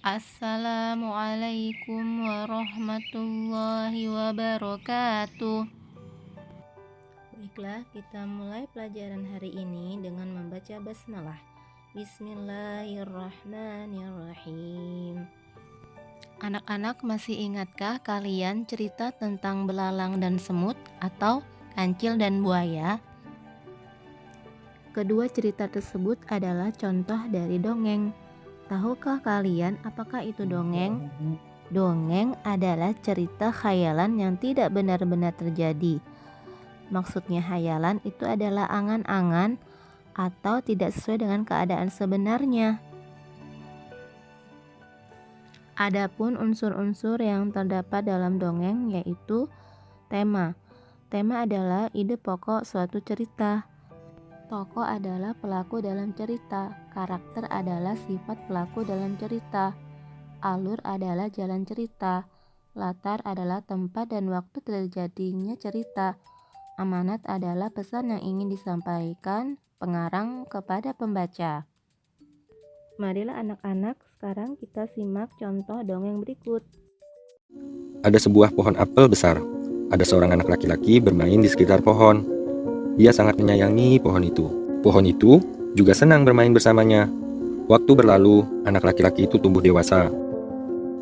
Assalamualaikum warahmatullahi wabarakatuh. Baiklah, kita mulai pelajaran hari ini dengan membaca basmalah. Bismillahirrahmanirrahim. Anak-anak, masih ingatkah kalian cerita tentang belalang dan semut atau kancil dan buaya? Kedua cerita tersebut adalah contoh dari dongeng. Tahukah kalian apakah itu dongeng? Dongeng adalah cerita khayalan yang tidak benar-benar terjadi. Maksudnya khayalan itu adalah angan-angan atau tidak sesuai dengan keadaan sebenarnya. Adapun unsur-unsur yang terdapat dalam dongeng yaitu tema. Tema adalah ide pokok suatu cerita. Tokoh adalah pelaku dalam cerita, karakter adalah sifat pelaku dalam cerita, alur adalah jalan cerita, latar adalah tempat dan waktu terjadinya cerita, amanat adalah pesan yang ingin disampaikan pengarang kepada pembaca. Marilah anak-anak, sekarang kita simak contoh dongeng berikut. Ada sebuah pohon apel besar. Ada seorang anak laki-laki bermain di sekitar pohon. Dia sangat menyayangi pohon itu. Pohon itu juga senang bermain bersamanya. Waktu berlalu, anak laki-laki itu tumbuh dewasa.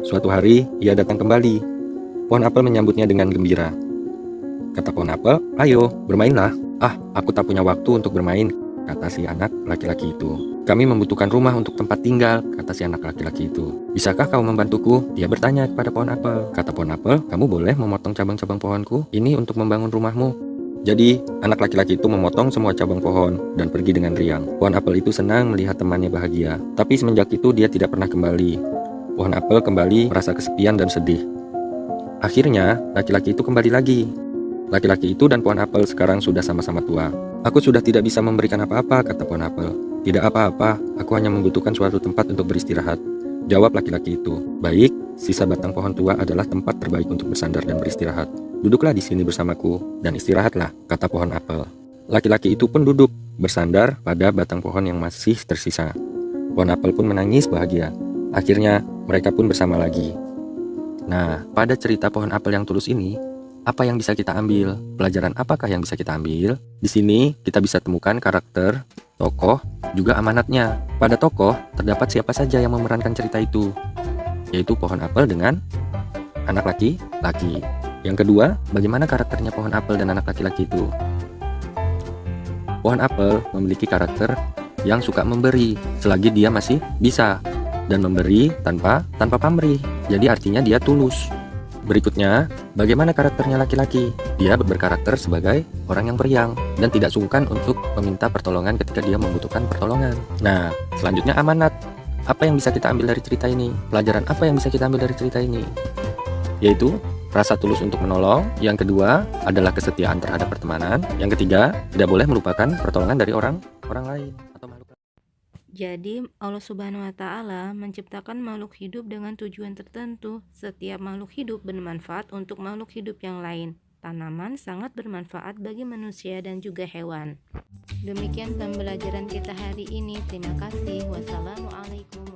Suatu hari, ia datang kembali. Pohon apel menyambutnya dengan gembira. Kata pohon apel, "Ayo, bermainlah." "Ah, aku tak punya waktu untuk bermain," kata si anak laki-laki itu. "Kami membutuhkan rumah untuk tempat tinggal," kata si anak laki-laki itu. "Bisakah kau membantuku?" Dia bertanya kepada pohon apel. Kata pohon apel, "Kamu boleh memotong cabang-cabang pohonku ini untuk membangun rumahmu." Jadi, anak laki-laki itu memotong semua cabang pohon dan pergi dengan riang. Pohon apel itu senang melihat temannya bahagia. Tapi semenjak itu dia tidak pernah kembali. Pohon apel kembali merasa kesepian dan sedih. Akhirnya, laki-laki itu kembali lagi. Laki-laki itu dan pohon apel sekarang sudah sama-sama tua. "Aku sudah tidak bisa memberikan apa-apa," kata pohon apel. "Tidak apa-apa, aku hanya membutuhkan suatu tempat untuk beristirahat," jawab laki-laki itu. "Baik, sisa batang pohon tua adalah tempat terbaik untuk bersandar dan beristirahat. Duduklah di sini bersamaku dan istirahatlah," kata pohon apel. Laki-laki itu pun duduk, bersandar pada batang pohon yang masih tersisa. Pohon apel pun menangis bahagia. Akhirnya, mereka pun bersama lagi. Nah, pada cerita pohon apel yang tulus ini, apa yang bisa kita ambil? Pelajaran apakah yang bisa kita ambil? Di sini, kita bisa temukan karakter, tokoh, juga amanatnya. Pada tokoh, terdapat siapa saja yang memerankan cerita itu, yaitu pohon apel dengan anak laki-laki. Yang kedua, bagaimana karakternya pohon apel dan anak laki-laki itu? Pohon apel memiliki karakter yang suka memberi selagi dia masih bisa, dan memberi tanpa pamrih. Jadi artinya dia tulus. Berikutnya, bagaimana karakternya laki-laki? Dia berkarakter sebagai orang yang periang dan tidak sungkan untuk meminta pertolongan ketika dia membutuhkan pertolongan. Nah, selanjutnya amanat. Apa yang bisa kita ambil dari cerita ini? Pelajaran apa yang bisa kita ambil dari cerita ini? Yaitu rasa tulus untuk menolong. Yang kedua adalah kesetiaan terhadap pertemanan. Yang ketiga, tidak boleh melupakan pertolongan dari orang lain atau makhluk. Jadi Allah Subhanahu wa Ta'ala menciptakan makhluk hidup dengan tujuan tertentu. Setiap makhluk hidup bermanfaat untuk makhluk hidup yang lain. Tanaman sangat bermanfaat bagi manusia dan juga hewan. Demikian pembelajaran kita hari ini. Terima kasih. Wassalamualaikum